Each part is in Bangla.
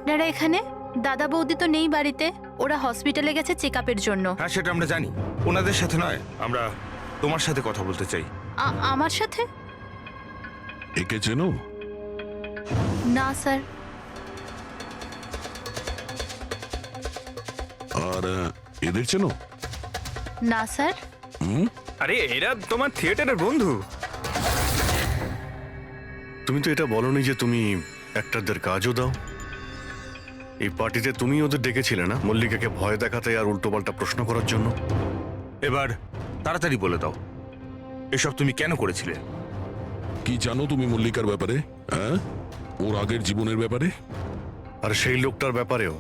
আপনারা এখানে? দাদা বৌদি তো নেই বাড়িতে, ওরা হসপিটালে গেছে চেকআপের জন্য। হ্যাঁ, সেটা আমরা জানি। ওনাদের সাথে নয়, আমরা তোমার সাথে কথা বলতে চাই। আমার সাথে? একে চেনো? না স্যার। আর এদের চেনো? না স্যার। আরে এরা তোমার থিয়েটারের বন্ধু। তুমি তো এটা বলনি যে তুমি অ্যাক্টরদের কাজও দাও। এই পার্টিতে তুমি ওদের ডেকেছিলে না, মল্লিকাকে ভয় দেখাতে আর উল্টোপাল্টা প্রশ্ন করার জন্য? এবার তাড়াতাড়ি বলে দাও, এসব তুমি কেন করেছিলে? কি জানো তুমি মল্লিকার ব্যাপারে? হ্যাঁ, ওর আগের জীবনের ব্যাপারে? আর সেই লোকটার ব্যাপারেও,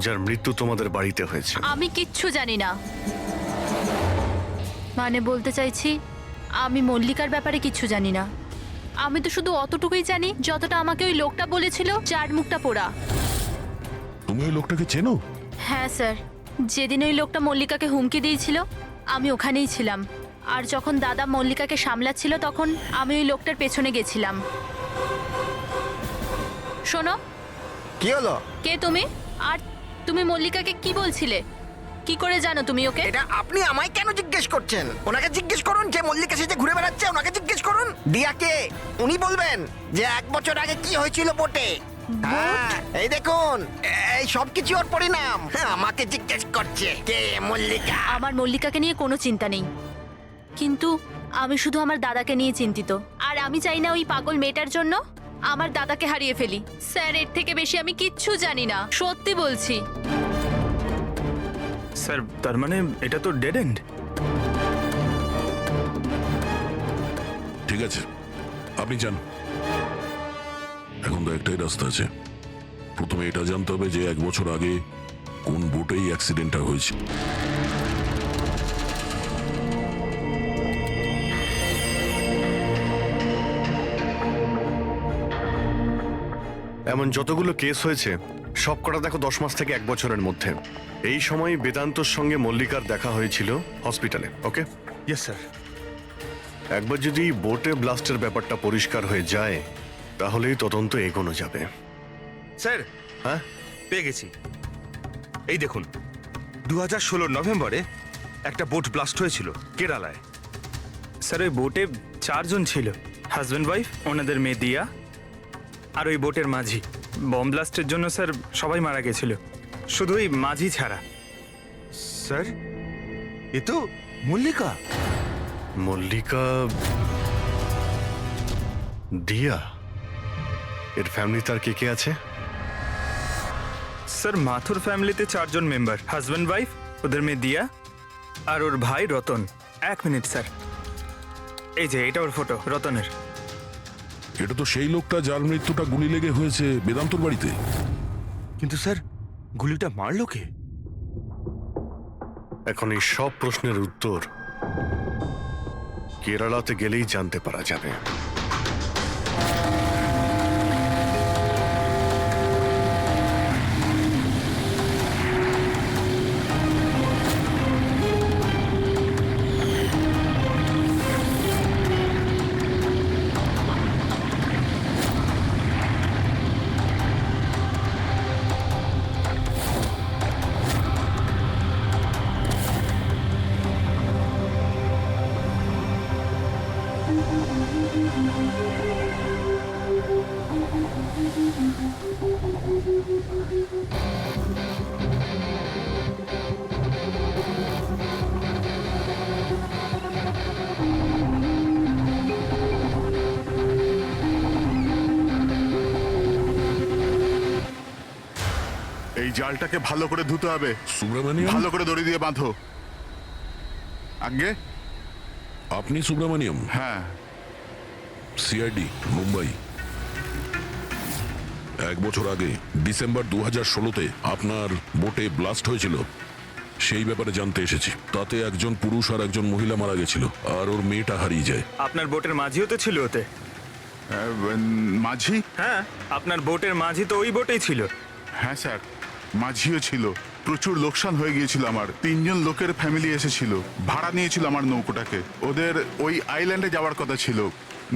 যার মৃত্যু তোমাদের বাড়িতে হয়েছে। আমি কিচ্ছু জানি না। মানে বলতে চাইছি, আমি মল্লিকার ব্যাপারে কিচ্ছু জানি না। আমি তো শুধু অতটুকুই জানি যতটা আমাকে ওই লোকটা বলেছিল, যার মুখটা পোড়া। তুমি ওই লোকটাকে চেনো? হ্যাঁ স্যার, যেদিন ওই লোকটা মল্লিকাকে হুমকি দিয়েছিল আমি ওখানেই ছিলাম। আর যখন দাদা মল্লিকাকে সামলাচ্ছিল তখন আমি ওই লোকটার পেছনে গেছিলাম। শোনো। কি হলো? কে তুমি? আর তুমি মল্লিকাকে কি বলছিলে? কি করে জানো তুমি ওকে? এটা আপনি আমায় কেন জিজ্ঞেস করছেন? ওনাকে জিজ্ঞেস করুন, যে মল্লিকা সাথে ঘুরে বেড়াচ্ছে ওনাকে জিজ্ঞেস করুন। দিয়াকে উনি বলবেন যে 1 বছর আগে কি হয়েছিল বোটে। হ্যাঁ, এই দেখুন, এই সব কিছু ওর পরিণাম। হ্যাঁ, আমাকে জিজ্ঞেস করছে কে মল্লিকা। আমার মল্লিকাকে নিয়ে কোনো চিন্তা নেই, কিন্তু আমি শুধু আমার দাদাকে নিয়ে চিন্তিত। আর আমি চাই না ওই পাগল মেয়েটার জন্য আমার দাদাকে হারিয়ে ফেলি। স্যার, এর থেকে বেশি আমি কিচ্ছু জানি না, সত্যি বলছি। স্যার, তার মানে এটা তো ডেড এন্ড। ঠিক আছে, আপনি যান। এখন তো একটাই রাস্তা আছে। প্রথমে এটা জানতে হবে যে 1 বছর আগে কোন বোটেই অ্যাক্সিডেন্টটা হয়েছে। এমন যতগুলো কেস হয়েছে সব কটা দেখো 10 মাস থেকে 1 বছরের মধ্যে। এই সময় বেদান্তর সঙ্গে মল্লিকার দেখা হয়েছিল হসপিটালে। ওকে? Yes sir. একবার যদি বোটে ব্লাস্টের ব্যাপারটা পরিষ্কার হয়ে যায় তাহলেই তদন্ত এগোনো যাবে। স্যার, হ্যাঁ, পেয়ে গেছি। এই দেখুন, 2016 নভেম্বরে একটা বোট ব্লাস্ট হয়েছিল কেরালায়। স্যার, ওই বোটে 4 জন ছিল, হাজব্যান্ড ওয়াইফ, ওনাদের মেয়ে দিয়া, আর ওই বোটের মাঝি। বম ব্লাস্টের জন্য স্যার সবাই মারা গেছিল, শুধু ওই মাঝি ছাড়া। স্যার, এ তো মল্লিকা। মল্লিকা, দিয়া, এর ফ্যামিলি তার কে কে আছে? স্যার, মাথুর ফ্যামিলিতে 4 জন মেম্বার, হাজব্যান্ড ওয়াইফ, ওদের মেয়ে দিয়া, আর ওর ভাই রতন। 1 মিনিট স্যার, এই যে এটা ওর ফটো, রতনের। এটা তো সেই লোকটা যার মৃত্যুটা গুলি লেগে হয়েছে বেদান্তর বাড়িতে। কিন্তু স্যার, গুলিটা মারলো কে? এখন এই সব প্রশ্নের উত্তর কেরালাতে গেলেই জানতে পারা যাবে। এই জালটাকে ভালো করে ধুতে হবে। সুব্রমণিয়াম, ভালো করে দড়ি দিয়ে বাঁধো। আগে আপনি সুব্রমণিয়াম? হ্যাঁ, সিআইডি, মুম্বাই। 1 বছর আগে ডিসেম্বর 2016-তে আপনার বোটে ব্লাস্ট হয়েছিল, সেই ব্যাপারে জানতে এসেছি। তাতে একজন পুরুষ আর একজন মহিলা মারা গেছিল, আর ওর মেয়েটা হারিয়ে যায়। আপনার বোটের মাঝিও তো ছিল ওতে। মাঝি? হ্যাঁ, আপনার বোটের মাঝি তো ওই বোটেই ছিল। হ্যাঁ স্যার, মাঝিও ছিল। প্রচুর লোকসান হয়ে গিয়েছিল আমার। 3 জন লোকের ফ্যামিলি এসেছিল, ভাড়া নিয়েছিল আমার নৌকোটাকে। ওদের ওই আইল্যান্ডে যাওয়ার কথা ছিল,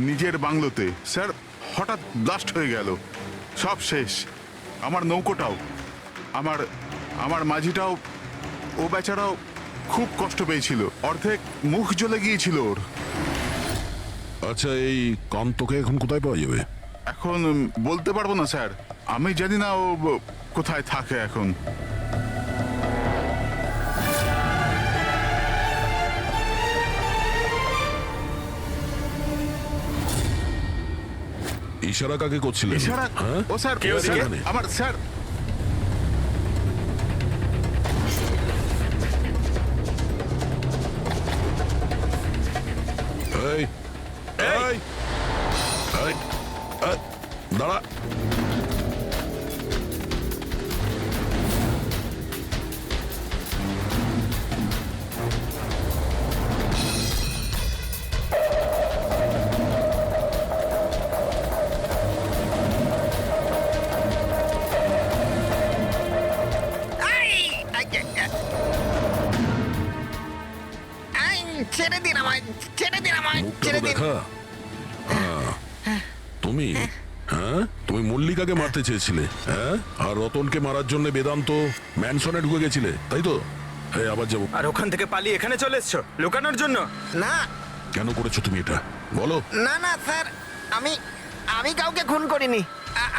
নিজের বাংলোতে। স্যার, হঠাৎ ব্লাস্ট হয়ে গেল, সব শেষ। আমার নৌকোটাও, আমার আমার মাঝিটাও, ও বেচারাও খুব কষ্ট পেয়েছিল, অর্ধেক মুখ জ্বলে গিয়েছিল ওর। আচ্ছা, এই কান্তকে এখন কোথায় পাওয়া যাবে? এখন বলতে পারবো না স্যার, আমি জানি না ও কোথায় থাকে এখন। ইশারা কাকে করছিলেন? ইশারা? হ্যাঁ? ও স্যার, কে ওদিকে? স্যার, আমার স্যার, এই এই এই, এই, দাঁড়া। I! I, I, I. I, ছেড়ে দিন আমায়, ছেড়ে দিন আমায়, মুখটা ছেড়ে তো দিন। দেখা। তুমি, হ্যাঁ, তুমি মল্লিকাকে মারতে চেয়েছিলে, হ্যাঁ, আর রতনকে মারার জন্য বেদান্ত ম্যানসনে ঢুকে গেছিলে, তাই তো? এই আবার যাবো। আর ওখান থেকে পালিয়ে এখানে চলে এসছো লুকানোর জন্য? না কেন করেছো তুমি এটা, বলো? না না স্যার, আমি আমি কাউকে খুন করিনি।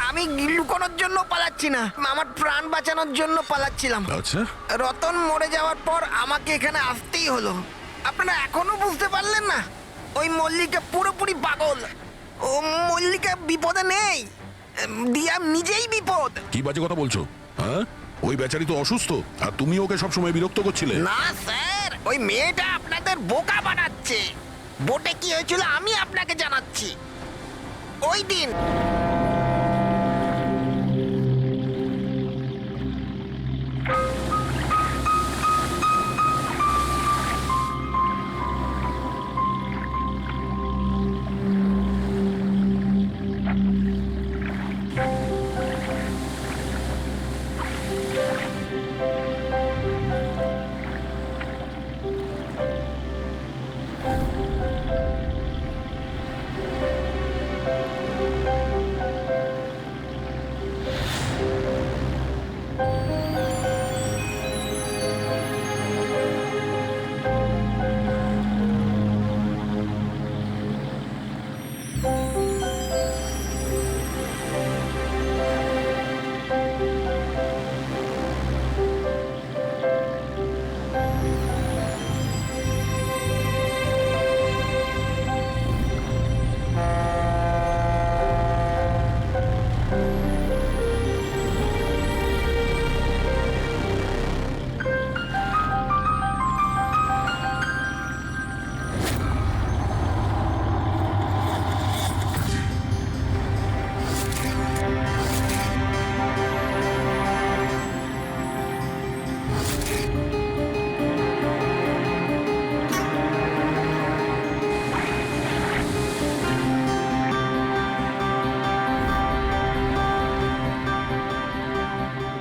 আমি লুকোনোর জন্য পালাচ্ছি না, আমার প্রাণ বাঁচানোর জন্য পালাচ্ছিলাম। আচ্ছা, রতন মরে যাওয়ার পর আমাকে এখানে আসতেই হলো। আপনারা এখনো বুঝতে পারলেন না? ওই মল্লিকা পুরোপুরি পাগল। ও মল্লিকা বিপদে নেই, দিয়া নিজেই বিপদ। কি বাজে কথা বলছো? হ্যাঁ, ওই বেচারি তো অসুস্থ, আর তুমি ওকে সবসময় বিরক্ত করছিলে। না স্যার, ওই মেয়েটা আপনাদের বোকা বানাচ্ছে। বোটে কি হয়েছিল আমি আপনাকে জানাচ্ছি। ওই দিন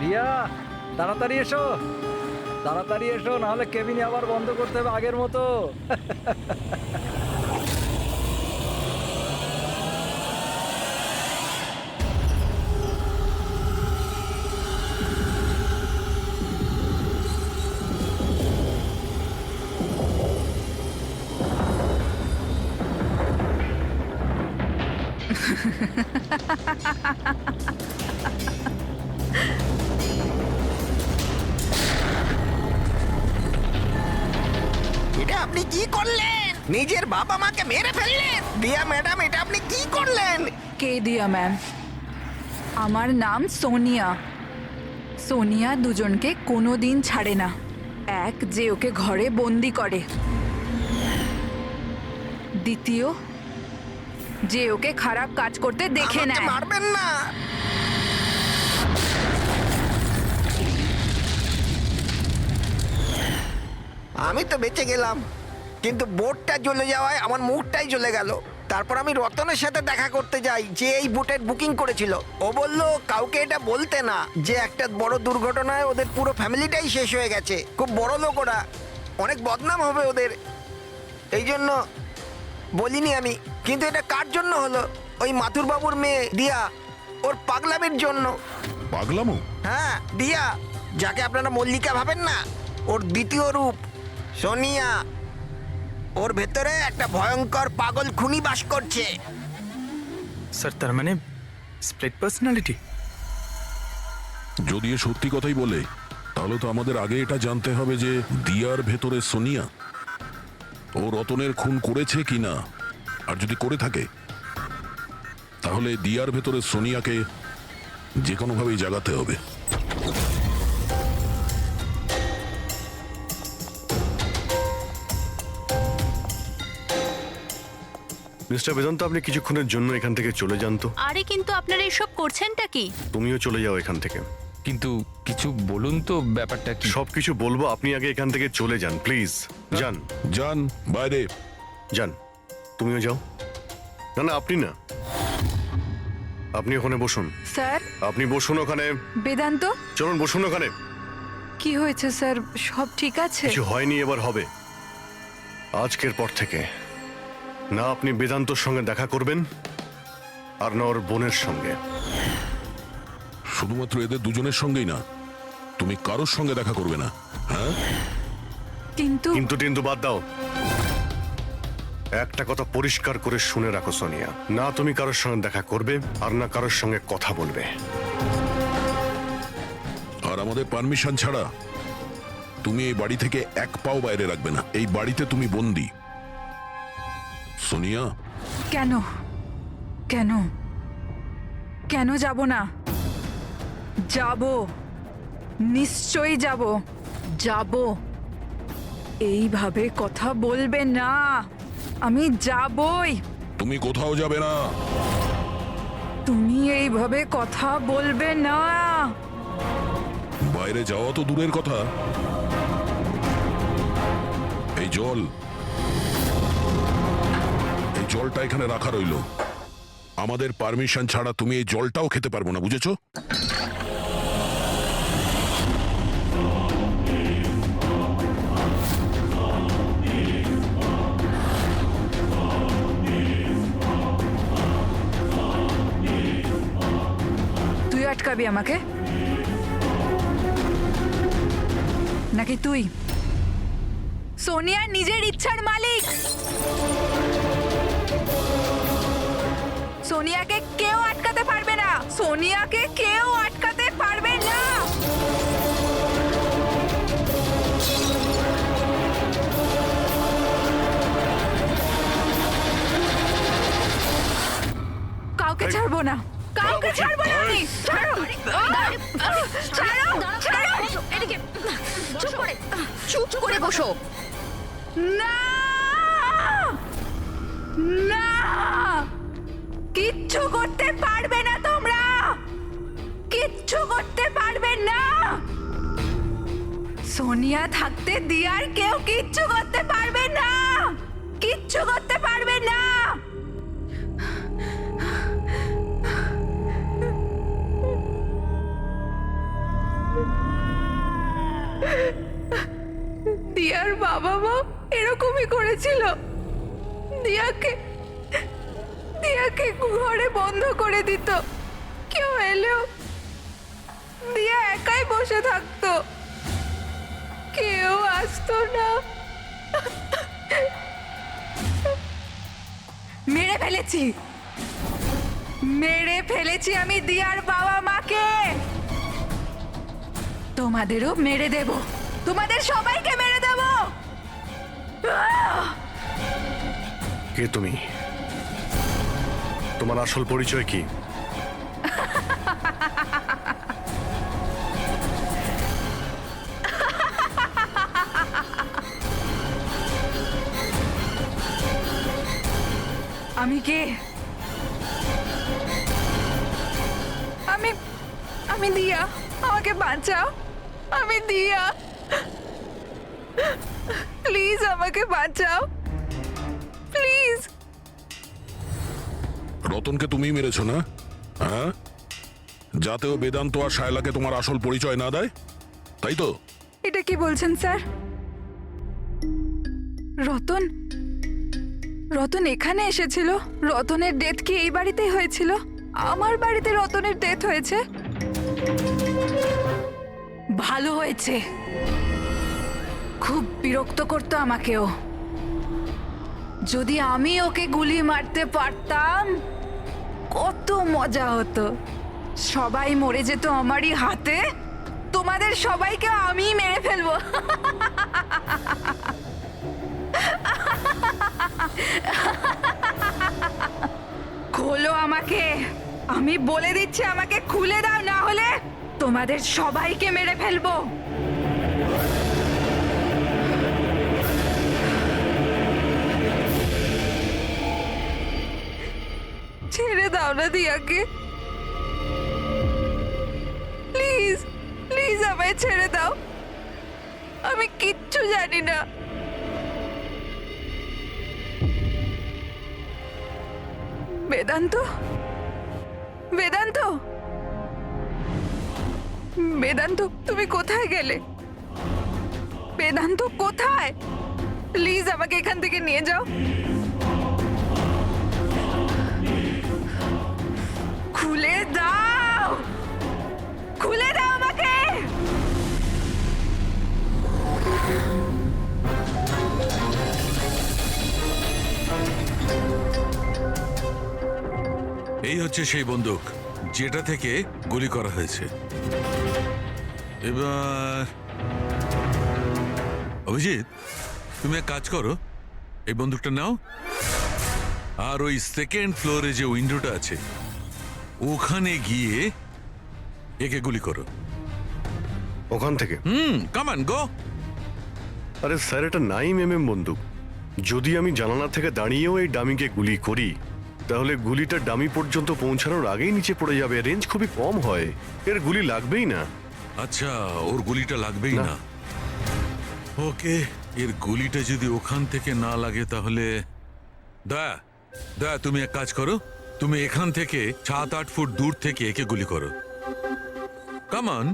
রিয়া, তাড়াতাড়ি এসো, তাড়াতাড়ি এসো, নাহলে কেবিনে আবার বন্ধ করতে হবে আগের মতো। এটা আপনি কি করলেন? নিজের বাবা মাকে মেরে ফেললেন। দিয়া ম্যাডাম, এটা আপনি কি করলেন? কে দিয়া ম্যাম? আমার নাম সোনিয়া। সোনিয়া দুজনকে কোনো দিন ছাড়ে না। এক, যে ওকে ঘরে বন্দি করে। দ্বিতীয়, যে ওকে খারাপ কাজ করতে দেখে আমাকে নেয়। মারবেন না। আমি তো বেঁচে গেলাম, কিন্তু বোটটা জ্বলে যাওয়ায় আমার মুখটাই জ্বলে গেল। তারপর আমি রতনের সাথে দেখা করতে যাই, যে এই বোটের বুকিং করেছিল। ও বলল কাউকে এটা বলতে না, যে একটা বড় দুর্ঘটনায় ওদের পুরো ফ্যামিলিটাই শেষ হয়ে গেছে। খুব বড় লোক ওরা, অনেক বদনাম হবে ওদের, এই জন্য বলিনি আমি। কিন্তু এটা কার জন্য হলো? ওই মাথুর বাবুর মেয়ে দিয়া, ওর পাগলামির জন্য। পাগলামো? হ্যাঁ, দিয়া, যাকে আপনারা মল্লিকা ভাবেন না, ওর দ্বিতীয় রূপ সোনিয়া। ওর ভেতরে একটা ভয়ঙ্কর পাগল খুনি বাস করছে। স্যার তার মানে স্প্লিট পার্সোনালিটি? যদি এ সত্যি কথাই বলে তাহলে তো আমাদের আগে এটা জানতে হবে যে দিয়ার ভেতরে সোনিয়া ও রতনের খুন করেছে কিনা। আর যদি করে থাকে তাহলে দিয়ার ভেতরে সোনিয়াকে যে কোনোভাবেই জাগাতে হবে। মিস্টার বেদান্ত, আপনি কিছুক্ষণের জন্য এখান থেকে চলে যান তো। আরে কিন্তু আপনারা এসব করছেনটা কি? তুমিও চলে যাও এখান থেকে। কিন্তু কিছু বলুন তো, ব্যাপারটা কি? সবকিছু বলবো, আপনি আগে এখান থেকে চলে যান প্লিজ। যান যান বাইরে। যান, তুমিও যাও। না না, আপনি না, আপনি ওখানে বসুন। স্যার, আপনি বসুন ওখানে। বেদান্ত, চলুন বসুন ওখানে। কি হয়েছে স্যার? সব ঠিক আছে? কিছু হয়নি, এবার হবে। আজকের পর থেকে না আপনি বেদান্তর সঙ্গে দেখা করবেন আর না ওর বোনের সঙ্গে। শুধুমাত্র এদের দুজনের সঙ্গেই না, তুমি কারোর সঙ্গে দেখা করবে না। হ্যাঁ, কিন্তু কিন্তু কিন্তু বাদ দাও। একটা কথা পরিষ্কার করে শুনে রাখো সোনিয়া, না তুমি কারোর সঙ্গে দেখা করবে আর না কারোর সঙ্গে কথা বলবে। আর আমাদের পারমিশন ছাড়া তুমি এই বাড়ি থেকে এক পাও বাইরে রাখবে না। এই বাড়িতে তুমি বন্দি। সোনিয়া, কেন কেন কেন যাব না? যাব, নিশ্চয়ই যাব। যাব। এইভাবে কথা বলবে না, আমি যাবই। তুমি কোথাও যাবে না। তুমি এইভাবে কথা বলবে না। বাইরে যাওয়া তো দূরের কথা, এই জলটা এখানে রাখা রইল। আমাদের পারমিশন ছাড়া তুমি এই জলটাও খেতে পারবো না, বুঝেছো? তুই আটকাবি আমাকে নাকি তুই সোনিয়া নিজের ইচ্ছার মালিক? সোনিয়াকে কেউ আটকাতে পারবে না। সোনিয়াকে কেউ আটকাতে পারবে না। কাউকে ছাড়বো না, কাউকে ছাড়বো না আমি। ছাড়ো, ছাড়ো, ছাড়ো। এদিকে চুপ করে, চুপ করে বসো। না, না, কিচ্ছু করতে পারবে না তোমরা, কিচ্ছু করতে পারবে না। সোনিয়া থাকতে দিয়ার কেউ কিচ্ছু করতে পারবে না, কিচ্ছু করতে পারবে না। দিয়ার বাবা মা এরকমই করেছিল। দিয়াকে ঘরে বন্ধ করে দিত। কেউ এলেও দিয়া একাই বসে থাকতো, কেউ আসতো না। মেরে ফেলেছি আমি দিয়ার বাবা মাকে। তোমাদেরও মেরে দেব, তোমাদের সবাইকে মেরে দেব। কে তুমি? তোমার আসল পরিচয় কি? আমি কে? আমি দিয়া, আমাকে বাঁচাও। আমি দিয়া, প্লিজ আমাকে বাঁচাও, প্লিজ। রতনকে তুমিই মেরেছো না? হ্যাঁ, যাতে ও বেদান্ত আর শায়লাকে তোমার আসল পরিচয় না দেয়, তাই তো? এটা কি বলছেন স্যার? রতন এখানে এসেছিল? রতনের ডেথ কি এই বাড়িতেই হয়েছিল? আমার বাড়িতে রতনের ডেথ হয়েছে? ভালো হয়েছে। খুব বিরক্ত করতো আমাকেও। যদি আমি ওকে গুলি মারতে পারতাম কত মজা হতো। সবাই মরে যেত আমারই হাতে, তোমাদের সবাইকে আমি মেরে ফেলবো। খোলো আমাকে, আমি বলে দিচ্ছি, আমাকে খুলে দাও, না হলে তোমাদের সবাইকে মেরে ফেলবো। ছেড়ে দাও না দিয়াকে, প্লিজ প্লিজ আমায় ছেড়ে দাও, আমি কিচ্ছু জানি না। বেদান্ত, বেদান্ত, বেদান্ত, তুমি কোথায় গেলে? বেদান্ত কোথায়? প্লিজ আমাকে এখান থেকে নিয়ে যাও। খুলে দাও, খুলে দাও আমাকে। এই হচ্ছে সেই বন্দুক যেটা থেকে গুলি করা হয়েছে। এবার অভিজিৎ, তুমি এক কাজ করো, এই বন্দুকটা নাও, আর ওই সেকেন্ড ফ্লোরে যে উইন্ডোটা আছে ওখানে গিয়ে একে গুলি করো। ওখান থেকে? কাম অন গো। আরে স্যার, এটা 9mm বন্দুক। যদি আমি জানালা থেকে দাঁড়িয়েও এই ডামিকে গুলি করি তাহলে গুলিটা ডামি পর্যন্ত পৌঁছানোর আগেই নিচে পড়ে যাবে। রেঞ্জ খুবই কম হয়, এর গুলি লাগবেই না। আচ্ছা, ওর গুলিটা লাগবেই না। ওকে, এর গুলিটা যদি ওখান থেকে না লাগে তাহলে দয়া দয়া তুমি এক কাজ করো, তুমি এখান থেকে 7-8 ফুট দূর থেকে একে গুলি করো। Come on.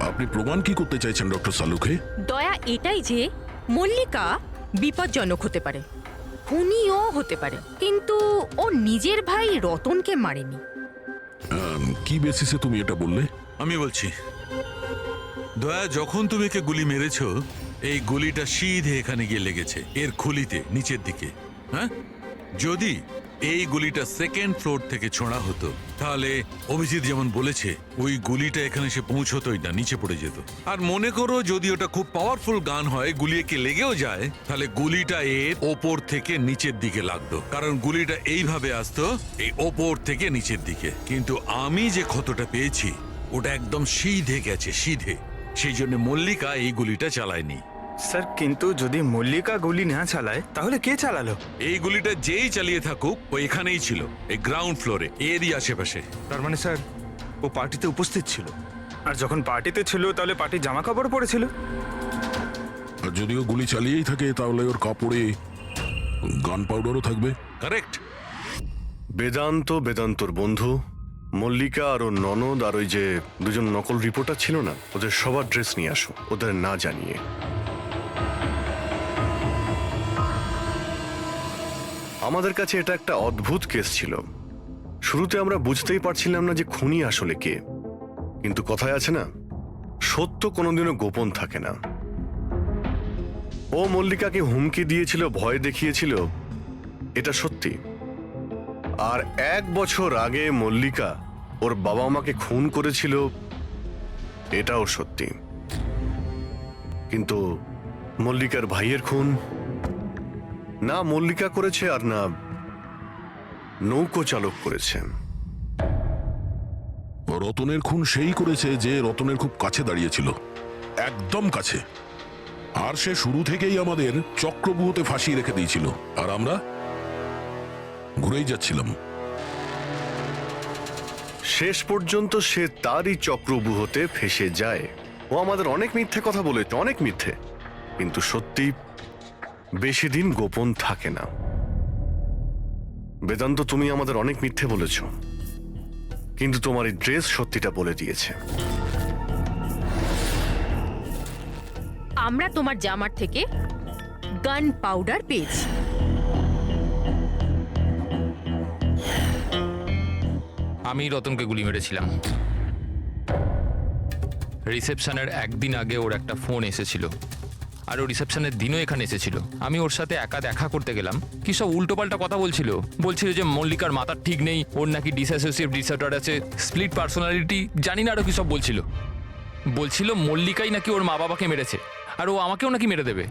আপনি প্রমাণ কি করতে চাইছেন ডক্টর সালুকে? দয়া এটাই যে মল্লিকা বিপজ্জনক হতে পারে, খুনিও হতে পারে, কিন্তু ও নিজের ভাই রতনকে মারেনি। কি বেসিসে তুমি এটা বললে? আমি বলছি, দয়া, যখন তুমি একে গুলি মেরেছো এই গুলিটা সিধে এখানে গিয়ে লেগেছে এর খুলিতে নিচের দিকে। হ্যাঁ, যদি এই গুলিটা সেকেন্ড ফ্লোর থেকে ছোঁড়া হতো তাহলে অভিজিৎ যেমন বলেছে ওই গুলিটা এখানে এসে পৌঁছতোই না, নিচে পড়ে যেত। আর মনে করো যদি ওটা খুব পাওয়ারফুল গান হয়, গুলি একে লেগেও যায়, তাহলে গুলিটা এর ওপর থেকে নিচের দিকে লাগতো, কারণ গুলিটা এইভাবে আসতো এই ওপর থেকে নিচের দিকে। কিন্তু আমি যে ক্ষতটা পেয়েছি ওটা একদম সিধে গেছে, সিধে। সেই জন্য মল্লিকা এই গুলিটা চালায়নি। স্যার, কিন্তু যদি মল্লিকা গুলি না চালায় তাহলে কে চালালো? এই গুলিটা যেই চালিয়ে থাকুক ও এখানেই ছিল, এই গ্রাউন্ড ফ্লোরে, এরই আশেপাশে। তার মানে স্যার ও পার্টিতে উপস্থিত ছিল, আর যখন পার্টিতে ছিল তাহলে পার্টির জামা কাপড় পরেছিল। আর যদিও গুলি চালিয়েই থাকে তাহলে ওর কাপড়ে গান পাউডারও থাকবে। কারেক্ট। বেদান্ত, বেদান্তর বন্ধু, মল্লিকা আর ওর ননদ, আর ওই যে দুজন নকল রিপোর্টার ছিল না, ওদের সবার ড্রেস নিয়ে আসো, ওদের না জানিয়ে। আমাদের কাছে এটা একটা অদ্ভুত কেস ছিল। শুরুতে আমরা বুঝতেই পারছিলাম না যে খুনি আসলে কে। কিন্তু কথায় আছে না, সত্য কোনোদিনও গোপন থাকে না। ও মল্লিকাকে হুমকি দিয়েছিল, ভয় দেখিয়েছিল, এটা সত্যি। আর 1 বছর আগে মল্লিকা ওর বাবা মাকে খুন করেছিল, এটাও সত্যি। কিন্তু মল্লিকার ভাইয়ের খুন না মল্লিকা করেছে আর না নৌকো চালক করেছে। রতনের খুন সেই করেছে যে রতনের খুব কাছে দাঁড়িয়েছিল, একদম কাছে। আর সে শুরু থেকেই আমাদের চক্রব্যূহতে ফাঁসিয়ে রেখে দিয়েছিল, আর আমরা ঘুরেই যাচ্ছিলাম। শেষ পর্যন্ত সে তারই চক্রব্যূহতে ফেসে যায়। ও আমাদের অনেক মিথ্যে কথা বলেছে, অনেক মিথ্যে, কিন্তু সত্যি বেশি দিন গোপন থাকে না। বেদান্ত, তুমি আমাদের অনেক মিথ্যে বলেছ, কিন্তু তোমার এই ড্রেস সত্যিটা বলে দিয়েছে। আমরা তোমার জামার থেকে গান পাউডার পেয়েছি। আমি রতনকে গুলি মেরেছিলাম। রিসেপশনের একদিন আগে ওর একটা ফোন এসেছিল, আর ও রিসেপশনের দিনও এখানে এসেছিল। আমি ওর সাথে একা দেখা করতে গেলাম, কি সব উল্টোপাল্টা কথা বলছিল। বলছিল যে মল্লিকার মাথার ঠিক নেই, ওর নাকি ডিসঅ্যাসোসিয়েটিভ ডিসঅর্ডার আছে, স্প্লিট পার্সোনালিটি, জানি না আরও কি সব বলছিল। বলছিল মল্লিকাই নাকি ওর মা বাবাকে মেরেছে, আর ও আমাকেও নাকি মেরে দেবে।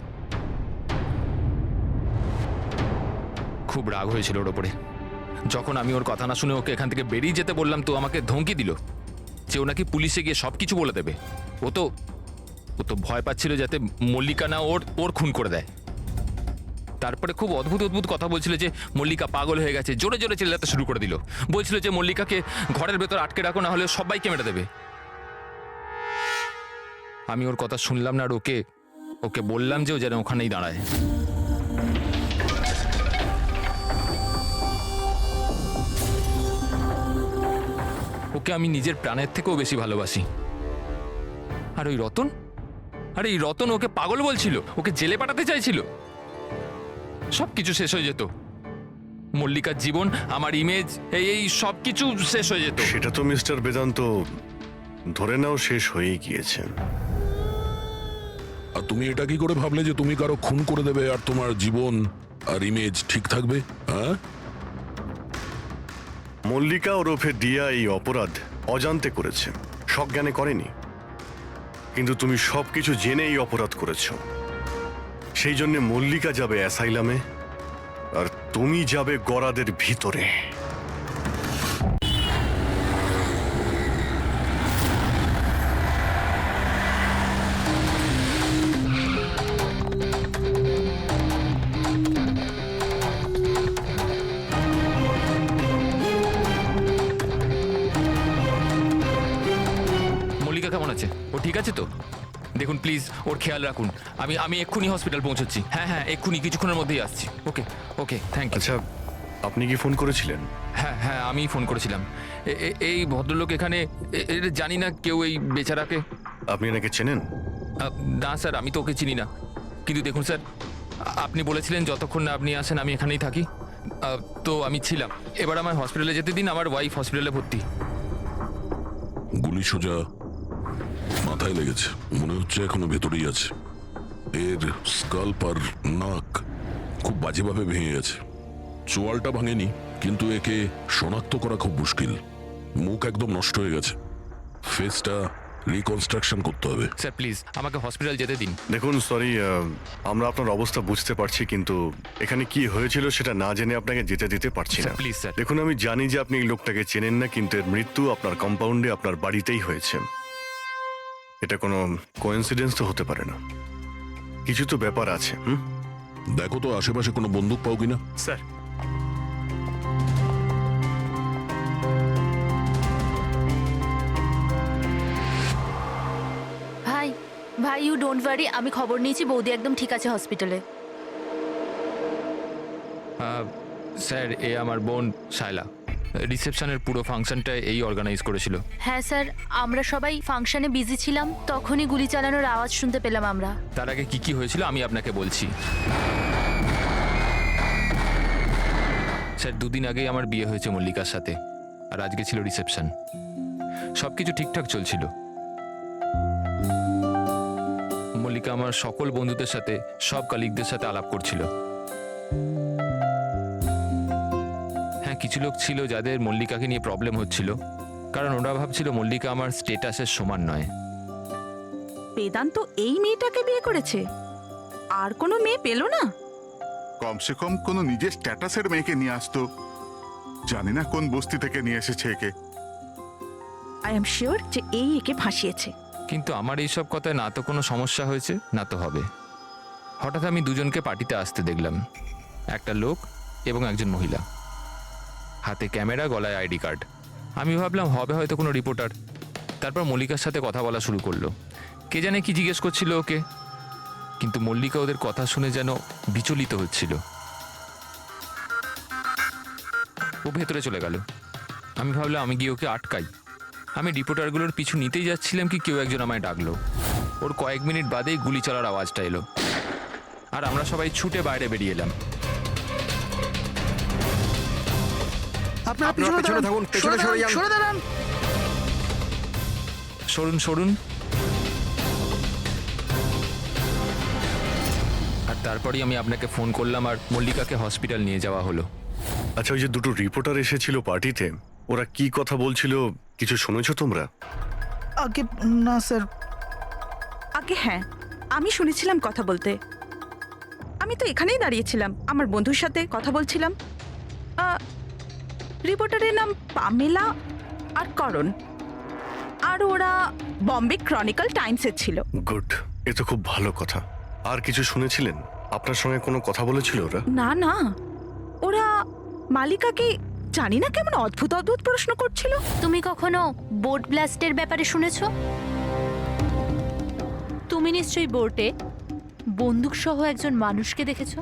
খুব রাগ হয়েছিল ওর ওপরে। যখন আমি ওর কথা না শুনে ওকে এখান থেকে বেরিয়ে যেতে বললাম, তো আমাকে ধমকি দিল যে ও নাকি পুলিশে গিয়ে সব কিছু বলে দেবে। ও তো ভয় পাচ্ছিল যাতে মল্লিকা না ওর খুন করে দেয়। তারপরে খুব অদ্ভুত অদ্ভুত কথা বলছিল যে মল্লিকা পাগল হয়ে গেছে, জোরে জোরে চিল্লাতে শুরু করে দিল। বলছিল যে মল্লিকাকে ঘরের ভেতর আটকে রাখো, না হলে সবাইকে মেরে দেবে। আমি ওর কথা শুনলাম না, আর ওকে বললাম যে ও যেন ওখানেই দাঁড়ায়। ওকে আমি নিজের প্রাণের থেকেও বেশি ভালোবাসি। আর ওই রতন, আরে এই রতন ওকে পাগল বলছিল, ওকে জেলে পাঠাতে চাইছিল। সব কিছু শেষ হয়ে যেত, মল্লিকার জীবন, আমার ইমেজ, এই সব কিছু শেষ হয়ে যেত। সেটা তো মিস্টার বেদান্ত ধরে নাও শেষ হয়েই গিয়েছে। আর তুমি এটা কি করে ভাবলে যে তুমি কারো খুন করে দেবে আর তোমার জীবন আর ইমেজ ঠিক থাকবে? হ্যাঁ, মল্লিকা ওরফে দিয়া এই অপরাধ অজান্তে করেছে, সজ্ঞানে করেনি। কিন্তু তুমি সবকিছু জেনে এই অপরাধ করেছো। সেই জন্য মল্লিকা যাবে অ্যাসাইলামে, আর তুমি যাবে গরাদের ভিতরে। মল্লিকা কেমন আছে? ও ঠিক আছে তো? দেখুন প্লিজ, ওর খেয়াল রাখুন। আমি এক্ষুনি হসপিটাল পৌঁছচ্ছি। হ্যাঁ, এক্ষুনি, কিছুক্ষণের মধ্যেই আসছি। ওকে, থ্যাংক ইউ। আচ্ছা, আপনি কি ফোন করেছিলেন? হ্যাঁ, আমি ফোন করেছিলাম। এই ভদ্রলোক এখানে, জানি না কেউ এই বেচারাকে। আপনি এনাকে চেনেন? না স্যার, আমি তো ওকে চিনি না। কিন্তু দেখুন স্যার, আপনি বলেছিলেন যতক্ষণ না আপনি আসেন আমি এখানেই থাকি, তো আমি ছিলাম। এবার আমার হসপিটালে যেতে দিন, আমার ওয়াইফ হসপিটালে ভর্তি। গুলি সোজা মাথায় লেগেছে, মনে হচ্ছে এখনো ভেতরেই আছে। এর স্কাল্প আর নাক খুব বাজেভাবে ভেঙে গেছে। চোয়ালটা ভাঙেনি, কিন্তু একে শনাক্ত করা খুব মুশকিল। মুখ একদম নষ্ট হয়ে গেছে, ফেসটা রিকনস্ট্রাকশন করতে হবে। স্যার প্লিজ আমাকে হসপিটাল যেতে দিন। দেখুন, সরি, আমরা আপনার অবস্থা বুঝতে পারছি, কিন্তু এখানে কি হয়েছিল সেটা না জেনে আপনাকে যেতে দিতে পারছি না। Please sir. দেখুন, আমি জানি যে আপনি এই লোকটাকে চেনেন না, কিন্তু এর মৃত্যু আপনার কম্পাউন্ডে, আপনার বাড়িতেই হয়েছে। এটা কোনো কোইন্সিডেন্স তো হতে পারে না, কিছু তো ব্যাপার আছে। দেখো তো আশেপাশে কোনো বন্দুক পাও কিনা। স্যার, ভাই ইউ ডোন্ট ওয়ারি, আমি খবর নিয়েছি, বৌদি একদম ঠিক আছে হসপিটালে। স্যার, এ আমার বোন শায়লা। রিসেপশনের পুরো ফাংশনটা এই অর্গানাইজ করেছিল। হ্যাঁ স্যার, আমরা সবাই ফাংশনে বিজি ছিলাম, তখনই গুলি চালানোর আওয়াজ শুনতে পেলাম আমরা। তার আগে কি হয়েছিল আমি আপনাকে বলছি। স্যার, 2 দিন আগেই আমার বিয়ে হয়েছে মল্লিকার সাথে, আর আজকে ছিল রিসেপশন। সবকিছু ঠিকঠাক চলছিল। মল্লিকা আমার সকল বন্ধুদের সাথে, সব কালিগদের সাথে আলাপ করছিল। হ্যাঁ, কিছু লোক ছিল যাদের মল্লিকাকে নিয়ে প্রবলেম হচ্ছিল, কারণ ওরা ভাবছিল মল্লিকা আমার স্টেটাসের সমান নয়। বেদান্ত এই মেয়েটাকে বিয়ে করেছে, আর কোনো মেয়ে পেল না? কমসে কম কোনো নিজের স্ট্যাটাসের মেয়েকে নিয়ে আসতো। জানি না কোন বস্তি থেকে নিয়ে এসেছে একে। আই এম শিওর যে এই একে ফাঁসিয়েছে। কিন্তু আমার এইসব কথায় না তো কোনো সমস্যা হয়েছে, না তো হবে। হঠাৎ আমি দুজনকে পার্টিতে আসতে দেখলাম, একটা লোক এবং একজন মহিলা, হাতে ক্যামেরা, গলায় আইডি কার্ড। আমি ভাবলাম হবে হয়তো কোনো রিপোর্টার। তারপর মল্লিকার সাথে কথা বলা শুরু করলো। কে জানে কি জিজ্ঞেস করছিল ওকে, কিন্তু মল্লিকা ওদের কথা শুনে যেন বিচলিত হচ্ছিল। ও ভেতরে চলে গেল। আমি ভাবলাম আমি গিয়ে ওকে আটকাই। আমি রিপোর্টারগুলোর পিছু নিতেই যাচ্ছিলাম কি কেউ একজন আমায় ডাকলো। ওর কয়েক মিনিট বাদেই গুলি চলার আওয়াজটা এলো। আর আমরা সবাই ছুটে বাইরে বেরিয়ে এলাম। আপনারা পেছনে থাকুন, পেছনে সরে যান। সরুন সরুন। আর তারপরেই আমি আপনাকে ফোন করলাম আর মল্লিকাকে হসপিটাল নিয়ে যাওয়া হলো। আচ্ছা, ওই যে দুটো রিপোর্টার এসেছিল পার্টিতে, ওরা কি কথা বলছিল কিছু শুনেছো তোমরা? আগে না স্যার, আগে হ্যাঁ, আমি শুনেছিলাম কথা বলতে। আমি তো এখানেই দাঁড়িয়েছিলাম, আমার বন্ধুর সাথে কথা বলছিলাম। রিপোর্টারের নাম পামেলা আর করণ, আর ওরা বম্বে ক্রনিকল টাইমসের ছিল। গুড, এ তো খুব ভালো কথা। আর কিছু শুনেছিলেন? আপনার সঙ্গে কোনো কথা বলেছিল ওরা? না না, ওরা মালিকাকে জানি না কেমন অদ্ভুত অদ্ভুত প্রশ্ন করছিল। তুমি কখনো বোট ব্লাস্টের ব্যাপারে শুনেছো? তুমি নিশ্চয়ই বোটে বন্দুক সহ একজন মানুষকে দেখেছো।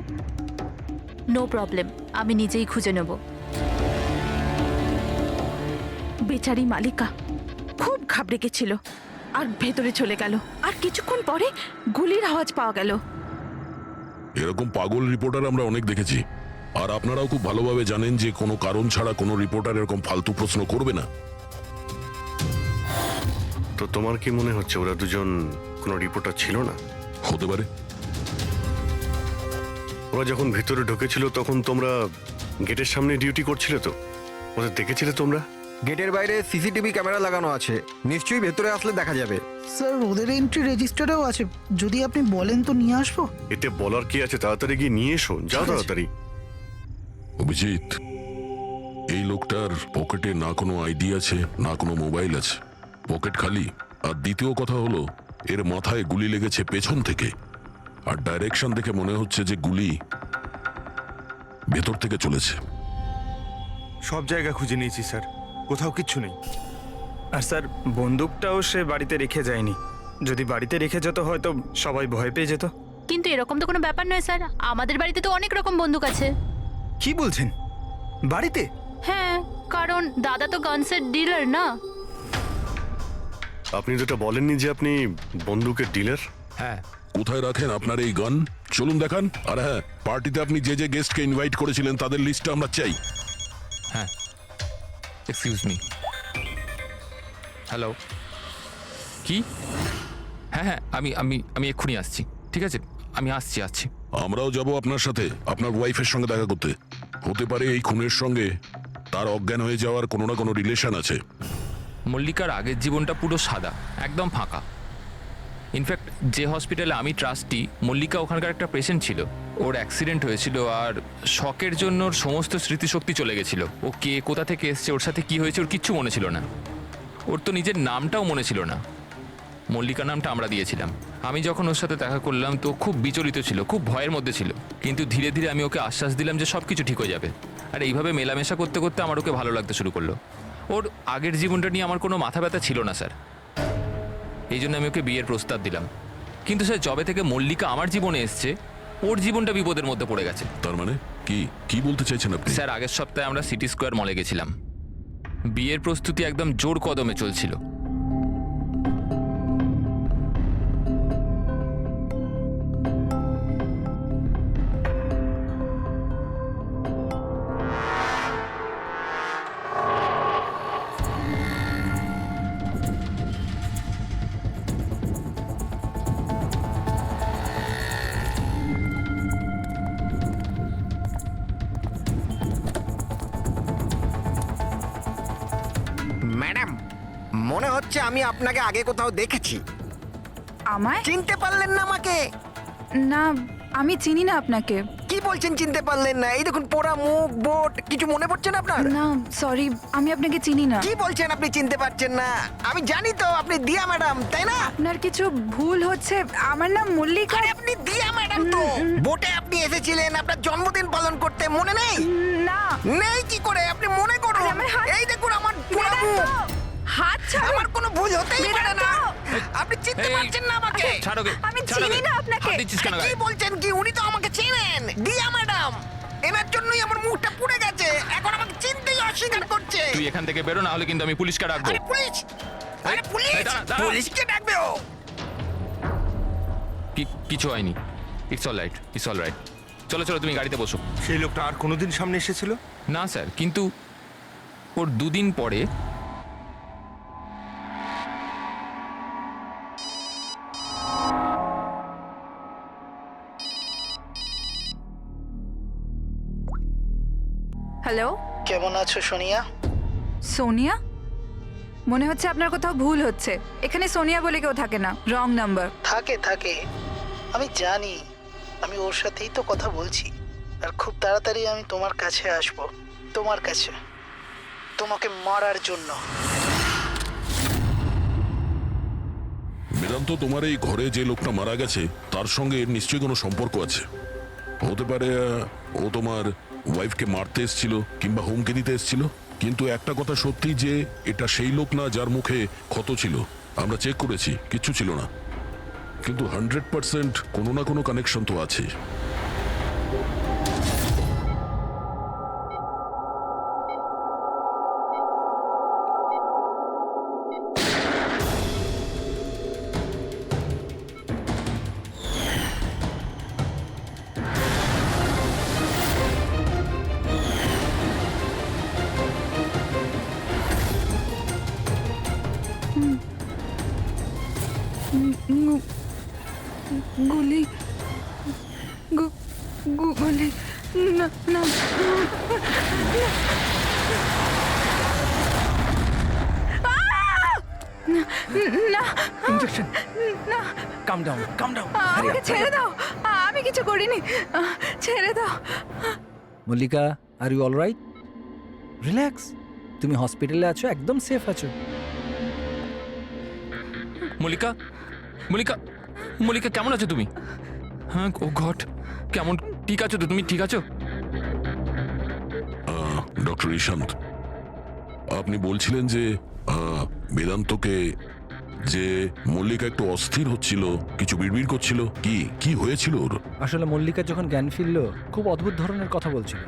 নো প্রবলেম, আমি নিজেই খুঁজে নেব। বেচারি মালিকা খুব ঘাবড়ে গেছিল আর ভেতরে চলে গেল। আর কিছুক্ষণ পরে গুলির আওয়াজ পাওয়া গেল। এরকম পাগল রিপোর্টার আমরা অনেক দেখেছি, আর আপনারাও খুব ভালোভাবে জানেন যে কোনো কারণ ছাড়া কোনো রিপোর্টার এরকম ফালতু প্রশ্ন করবে না। তো তোমার কি মনে হচ্ছে ওরা দুজন কোনো রিপোর্টার ছিল না? হতে পারে। ওরা যখন ভিতরে ঢুকেছিল তখন তোমরা গেটের সামনে ডিউটি করছিলে, তো ওদের দেখেছিলে তোমরা? গেটের বাইরে সিসিটিভি ক্যামেরা লাগানো আছে, নিশ্চয়ই ভেতরে আসলে দেখা যাবে। স্যার ওদের এন্ট্রি রেজিস্টারেও আছে, যদি আপনি বলেন তো নিয়ে আসবো। এতে বলার কি আছে, তাড়াতাড়ি গিয়ে নিয়ে এসো, যাও তাড়াতাড়ি। অভিজিৎ, এই লোকটার পকেটে না কোনো আইডি আছে না কোনো মোবাইল আছে, পকেট খালি। আর দ্বিতীয় কথা হলো এর মাথায় গুলি লেগেছে পেছন থেকে, আর ডাইরেকশন দেখে মনে হচ্ছে যে গুলি ভেতর থেকে চলেছে। সব জায়গা খুঁজে নিয়েছি স্যার, কোথাও কিচ্ছু নেই। আর স্যার বন্দুকটাও সে বাড়িতে রেখে যায়নি। যদি বাড়িতে রেখে যেত হয়তো সবাই ভয় পেয়ে যেত। কিন্তু এরকম তো কোনো ব্যাপার নয় স্যার, আমাদের বাড়িতে তো অনেক রকম বন্দুক আছে। কি বলছেন, বাড়িতে? হ্যাঁ, কারণ দাদা তো গানসের ডিলার না। আপনি তো এটা বলেননি যে আপনি বন্দুকের ডিলার? হ্যাঁ। কোথায় রাখেন আপনার এই গান? চলুন দেখান। আর হ্যাঁ, পার্টিতে আপনি যে যে গেস্টকে ইনভাইট করেছিলেন তাদের লিস্টটা আমরা চাই। হ্যাঁ, এক্সকিউজ মি। হ্যালো, কি? হ্যাঁ হ্যাঁ, আমি আমি আমি এক্ষুনি আসছি। ঠিক আছে, আমি আসছি। আমরাও যাব আপনার সাথে আপনার ওয়াইফের সঙ্গে দেখা করতে। হতে পারে এই খুনের সঙ্গে তার অজ্ঞান হয়ে যাওয়ার কোনো না কোনো রিলেশন আছে। মল্লিকার আগের জীবনটা পুরো সাদা, একদম ফাঁকা। ইনফ্যাক্ট যে হসপিটালে আমি ট্রাস্টি, মল্লিকা ওখানকার একটা পেশেন্ট ছিল। ওর অ্যাক্সিডেন্ট হয়েছিল আর শকের জন্য ওর সমস্ত স্মৃতিশক্তি চলে গেছিল। ও কে, কোথা থেকে এসছে, ওর সাথে কি হয়েছে ওর কিচ্ছু মনে ছিল না। ওর তো নিজের নামটাও মনে ছিল না। মল্লিকা নামটা আমরা দিয়েছিলাম। আমি যখন ওর সাথে দেখা করলাম তো খুব বিচলিত ছিল, খুব ভয়ের মধ্যে ছিল। কিন্তু ধীরে ধীরে আমি ওকে আশ্বাস দিলাম যে সব কিছু ঠিক হয়ে যাবে। আর এইভাবে মেলামেশা করতে করতে আমার ওকে ভালো লাগতে শুরু করলো। ওর আগের জীবনটা নিয়ে আমার কোনো মাথা ব্যথা ছিল না স্যার, এই জন্য আমি ওকে বিয়ের প্রস্তাব দিলাম। কিন্তু স্যার যবে থেকে মল্লিকা আমার জীবনে এসছে, ওর জীবনটা বিপদের মধ্যে পড়ে গেছে। তার মানে কি বলতে চাইছেন আপনি? স্যার আগের সপ্তাহে আমরা সিটি স্কোয়ার মলে গেছিলাম। বিয়ের প্রস্তুতি একদম জোর কদমে চলছিল। ম্যাডাম, মনে হচ্ছে আমি আপনাকে আগে কোথাও দেখেছি। আমায়? চিনতে পারলেন না আমাকে? না, আমি চিনি না আপনাকে। কি বলছেন চিনতে পারলেন না? এই দেখুন পোড়া মুখ, বোট, কিছু মনে পড়ছে না আপনার? না সরি, আমি আপনাকে চিনি না। কি বলছেন আপনি চিনতে পারছেন না? আমি জানি তো আপনি দিয়া ম্যাডাম, তাই না? আপনার কিছু ভুল হচ্ছে, আমার নাম মল্লিকা। আরে আপনি দিয়া ম্যাডাম তো। বোটে আপনি এসেছিলেন আপনার জন্মদিন পালন করতে, মনে নেই? না। নেই কি করে? আপনি মনে করুন। আরে আমার হাত- এই দেখুন আমার পোড়া মুখ। হাত ছাড়ো। আমার কোনো ভুল হতেই পারে না। আপনি চিনতে এই, পারছেন না আমাকে? ছাড়ো গে, আমি ছাড়ো চিনি গে। না আপনাকে। হাত দিচ্ছিস কেন কি গায়ে? বলছেন কি? উনি তো আমাকে চেনেন, দিয়া ম্যাডাম। এনার জন্যই আমার মুখটা পুড়ে গেছে, এখন আমাকে চিনতেই অস্বীকার করছে। তুই এখান থেকে বেরো, না হলে কিন্তু আমি পুলিশকে ডাকবো। আরে পুলিশ! আরে পুলিশ! এই, দাঁড়া, দাঁড়া। পুলিশকে ডাকবে ও। কিছু হয়নি। It's all right. চলো চলো, তুমি গাড়িতে বসো। সেই লোকটা আর কোনোদিন সামনে এসেছিল? না স্যার, কিন্তু ওর দুদিন পরে হ্যালো, কেমন আছো সোনিয়া? সোনিয়া? মনে হচ্ছে আপনার কোথাও ভুল হচ্ছে। এখানে সোনিয়া বলে কেউ থাকে না, রং নাম্বার। থাকে আমি জানি, আমি ওর সাথেই তো কথা বলছি। আর খুব তাড়াতাড়ি আমি তোমার কাছে আসব, তোমার কাছে, তোমাকে মারার জন্য। বেদান্ত, তোমার এই ঘরে যে লোকটা মারা গেছে তার সঙ্গে এর নিশ্চয়ই কোনো সম্পর্ক আছে। হতে পারে ও তোমার ওয়াইফকে মারতে এসেছিল কিংবা হুমকি দিতে এসেছিল। কিন্তু একটা কথা সত্যি যে এটা সেই লোক না যার মুখে ক্ষত ছিল। আমরা চেক করেছি, কিচ্ছু ছিল না। কিন্তু 100% কোনো না কোনো কানেকশন তো আছে। গুলি গুলি না না না, ইনজেকশন। না, কাম ডাউন। আমাকে ছেড়ে দাও, আমি কিছু করিনি, ছেড়ে দাও। Mallika, are you alright? Relax, তুমি হসপিটালে আছো, একদম সেফ আছো। মল্লিকা, মল্লিকা, মল্লিকা কেমন আছো তুমি? হ্যাঁ, ও গড, কেমন, ঠিক আছো তো তুমি? ঠিক আছো? ডক্টর ঈশান্ত, আপনি বলছিলেন যে বেদান্তকে, যে মল্লিকা একটু অস্থির হচ্ছিল, কিছু বিড়বিড় করছিল, কি হয়েছিল ওর? আসলে মল্লিকা যখন জ্ঞান ফিরল খুব অদ্ভুত ধরনের কথা বলছিল।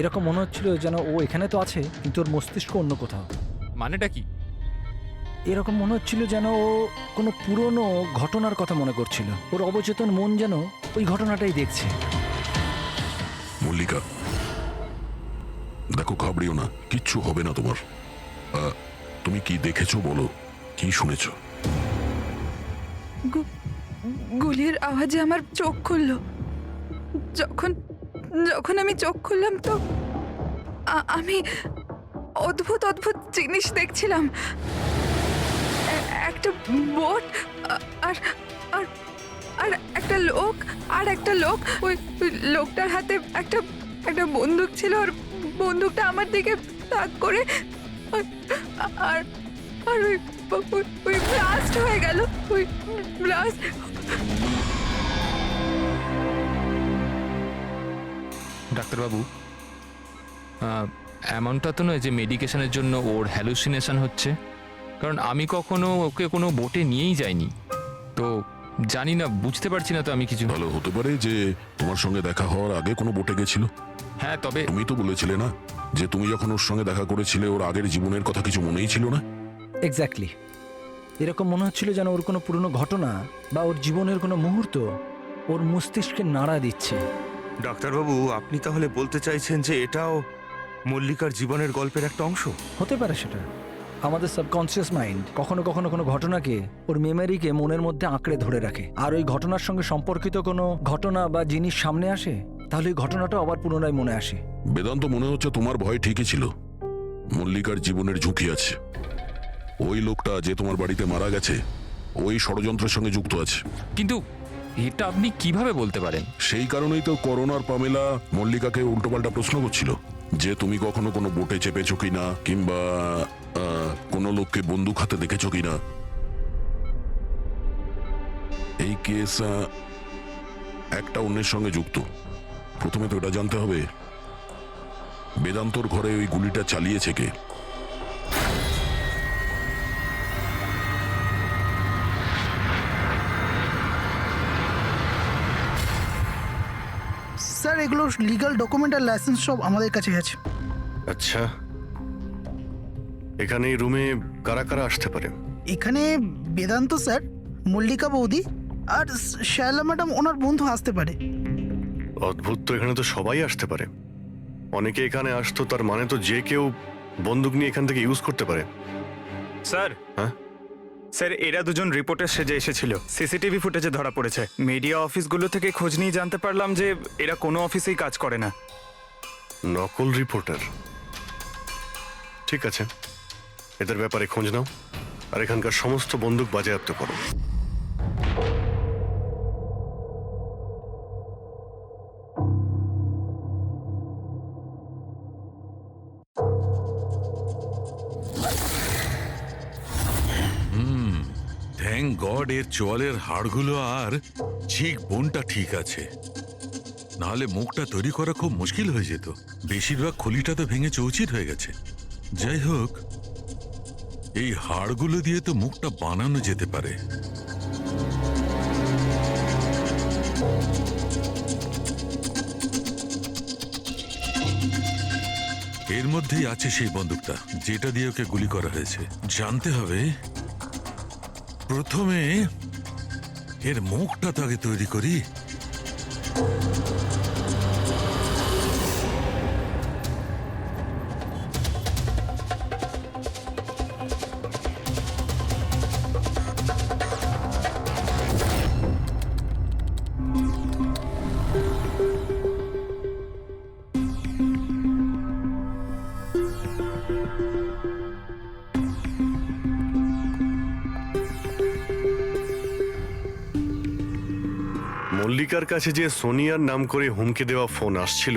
এরকম মনে হচ্ছিল যেন ও এখানে তো আছে কিন্তু ওর মস্তিষ্ক অন্য কোথাও। মানেটা কি? এরকম মনে হচ্ছিল যেন ও কোনো পুরনো ঘটনার কথা মনে করছিল। ওর অবচেতন মন যেন ওই ঘটনাটাই দেখছে। মল্লিকা, দেখো, ঘাবড়িও না, কিচ্ছু হবে না তোমার। তুমি কি দেখেছো বলো, কি শুনেছো? গুলির আওয়াজে আমার চোখ খুলল। যখন যখন আমি চোখ খুললাম তো আমি অদ্ভুত অদ্ভুত জিনিস দেখছিলাম। একটা বোট আর আর আর একটা লোক ওই লোকটার হাতে একটা বন্দুক ছিল। আর বন্দুকটা আমার দিকে তাক করে আর আর ওই ব্লাস্ট হয়ে গেল। ওই ব্লাস্ট। ডাক্তারবাবু, এমনটা তো নয় যে মেডিকেশনের জন্য ওর হ্যালুসিনেশন হচ্ছে, কারণ আমি কখনো ওকে কোনো বোটে নিয়েই যাইনি, তো জানি না, বুঝতে পারছি না তো আমি কিছু। ভালো হতে পারে যে তোমার সঙ্গে দেখা হওয়ার আগে কোনো বোটে গেছিল। হ্যাঁ, তবে তুমি তো বলেছিলে না যে তুমি যখন ওর সঙ্গে দেখা করেছিলে ওর আগের জীবনের কথা কিছু মনেই ছিল না? এক্স্যাক্টলি, এরকম মনে হচ্ছিল যেন ওর কোনো পুরনো ঘটনা বা ওর জীবনের কোনো মুহূর্ত ওর মস্তিষ্কে নাড়া দিচ্ছে। ডাক্তারবাবু, আপনি তাহলে বলতে চাইছেন যে এটাও মল্লিকার জীবনের গল্পের একটা অংশ? হতে পারে সেটা। আমাদের সাবকনসিয়াস মাইন্ড কখনো কখনো কোনো ঘটনাকে, ওর মেমোরিকে মনের মধ্যে আঁকড়ে ধরে রাখে। আর ওই ঘটনার সঙ্গে সম্পর্কিত কোনো ঘটনা বা জিনিস সামনে আসে, তাহলে ওই ঘটনাটা আবার পুনরায় মনে আসে। বেদান্ত, মনে হচ্ছে তোমার ভয় ঠিকই ছিল। মল্লিকার জীবনের ঝুঁকি আছে। ওই লোকটা যে তোমার বাড়িতে মারা গেছে ওই ষড়যন্ত্রের সঙ্গে যুক্ত আছে। কিন্তু এটা আপনি কিভাবে বলতে পারেন? সেই কারণেই তো করোনার পামেলা মল্লিকাকে উল্টোপাল্টা প্রশ্ন করছিল যে তুমি কখনো কোনো বোটে চেপেছো কিনা, কিংবা কোনো লোককে বন্দুক হাতে দেখেছো কিনা। এই কেস একটা অন্যের সঙ্গে যুক্ত। প্রথমে তো এটা জানতে হবে বেদান্তর ঘরে ওই গুলিটা চালিয়েছে কে। স্যার, এগুলো লিগ্যাল ডকুমেন্ট আর লাইসেন্স সব আমাদের কাছে আছে। আচ্ছা, এখানে এই রুমে কারা কারা আসতে পারে? এখানে বেদান্ত স্যার, মল্লিকা বৌদি আর শায়লা ম্যাডাম ওনার বন্ধু আসতে পারে। অদ্ভুত তো, এখানে তো সবাই আসতে পারে। অনেকে এখানে আসতো, তার মানে তো যে কেউ বন্দুক নিয়ে এখান থেকে ইউজ করতে পারে। স্যার, হ্যাঁ স্যার এরা দুজন রিপোর্টার সেজে এসেছিল, সিসিটিভি ফুটেজে ধরা পড়েছে। মিডিয়া অফিসগুলো থেকে খোঁজ নিয়ে জানতে পারলাম যে এরা কোনো অফিসেই কাজ করে না। নকল রিপোর্টার? ঠিক আছে, এদের ব্যাপারে খোঁজ নাও আর এখানকার সমস্ত বন্দুক বাজেয়াপ্ত করো। থ্যাংক গড এর চোয়ালের হাড়গুলো আর চিক বোনটা ঠিক আছে, নাহলে মুখটা তৈরি করা খুব মুশকিল হয়ে যেত। বেশিরভাগ খলিটা তো ভেঙে চৌচির হয়ে গেছে। যাই হোক, এই হাড়গুলো দিয়ে তো মুখটা বানানো যেতে পারে। এর মধ্যেই আছে সেই বন্দুকটা যেটা দিয়ে ওকে গুলি করা হয়েছে। জানতে হবে প্রথমে এর মুখটা তো আগে তৈরি করি। মল্লিকার কাছে যে সোনিয়ার নাম করে হুমকি দেওয়া ফোন আসছিল,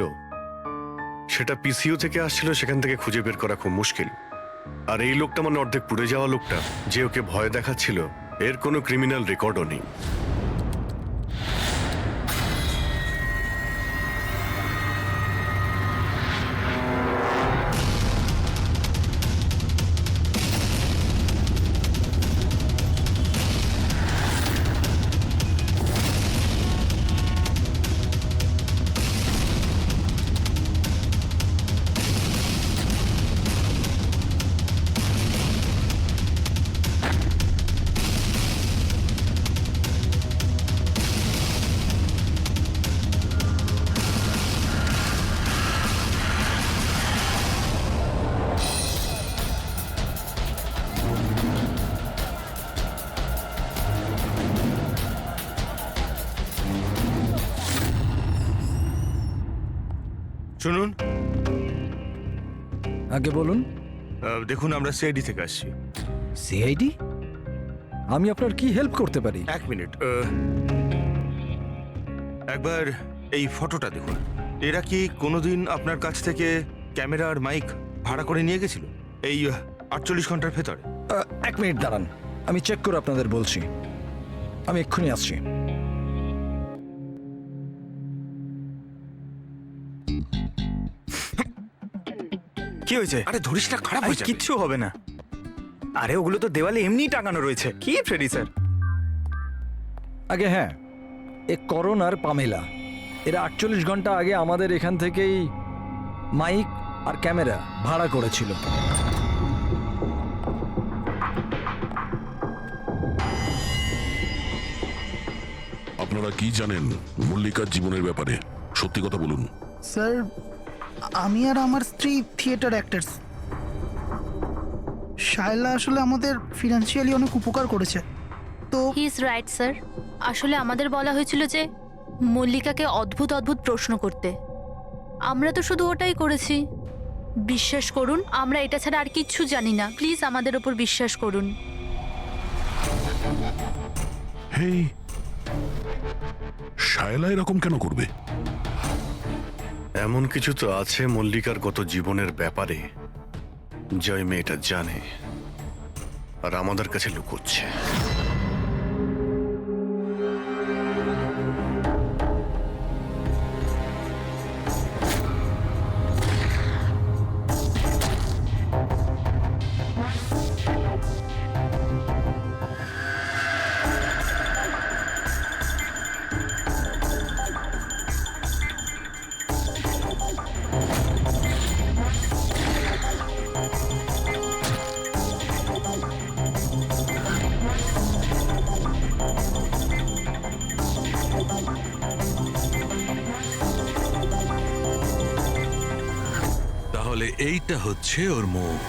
সেটা পিসিও থেকে আসছিল, সেখান থেকে খুঁজে বের করা খুব মুশকিল। আর এই লোকটা মানে অর্ধেক পুড়ে যাওয়া লোকটা, যে ওকে ভয় দেখাচ্ছিল, এর কোনো ক্রিমিনাল রেকর্ডও নেই। শুনুন, আগে বলুন। দেখুন আমরা সিআইডি থেকে আসছি। সিআইডি? আমি আপনার কি হেল্প করতে পারি? এক মিনিট, একবার এই ফটোটা দেখুন। এরা কি কোনোদিন আপনার কাছ থেকে ক্যামেরা আর মাইক ভাড়া করে নিয়ে গেছিল এই 48 ঘন্টার ভেতরে? এক মিনিট দাঁড়ান, আমি চেক করে আপনাদের বলছি। আমি এক্ষুনি আসছি। কি হয়েছে? আরে ধরিস না, খারাপ আরে হয়ে যাবে। কিচ্ছু হবে না। আরে ওগুলো তো দেওয়ালে এমনি টাঙানো রয়েছে। কি ফ্রেডি স্যার? আগে হ্যাঁ, এ করণ আর পামেলা, এরা 48 ঘন্টা আগে আমাদের এখান থেকেই মাইক আর ক্যামেরা ভাড়া করেছিল। আপনারা কি জানেন মল্লিকার জীবনের ব্যাপারে? সত্যি কথা বলুন। স্যার, আমি আর আমার স্ত্রী থিয়েটার অ্যাক্টার্স। শায়লা আসলে আমাদের ফিনান্সিয়ালি অনেক উপকার করেছে। তো হি ইজ রাইট স্যার। আসলে আমাদের বলা হয়েছিল যে মল্লিকাকে অদ্ভুত অদ্ভুত প্রশ্ন করতে। আমরা তো শুধু ওটাই করেছি। বিশ্বাস করুন, আমরা এটা ছাড়া আর কিচ্ছু জানি না। প্লিজ আমাদের ওপর বিশ্বাস করুন। হেই, শায়লা এরকম কেন করবে? এমন কিছু তো আছে মল্লিকার গত জীবনের ব্যাপারে, যে ওই মেয়েটা জানে আর আমাদের কাছে লুকোচ্ছে। এইটা হচ্ছে ওর মুখ।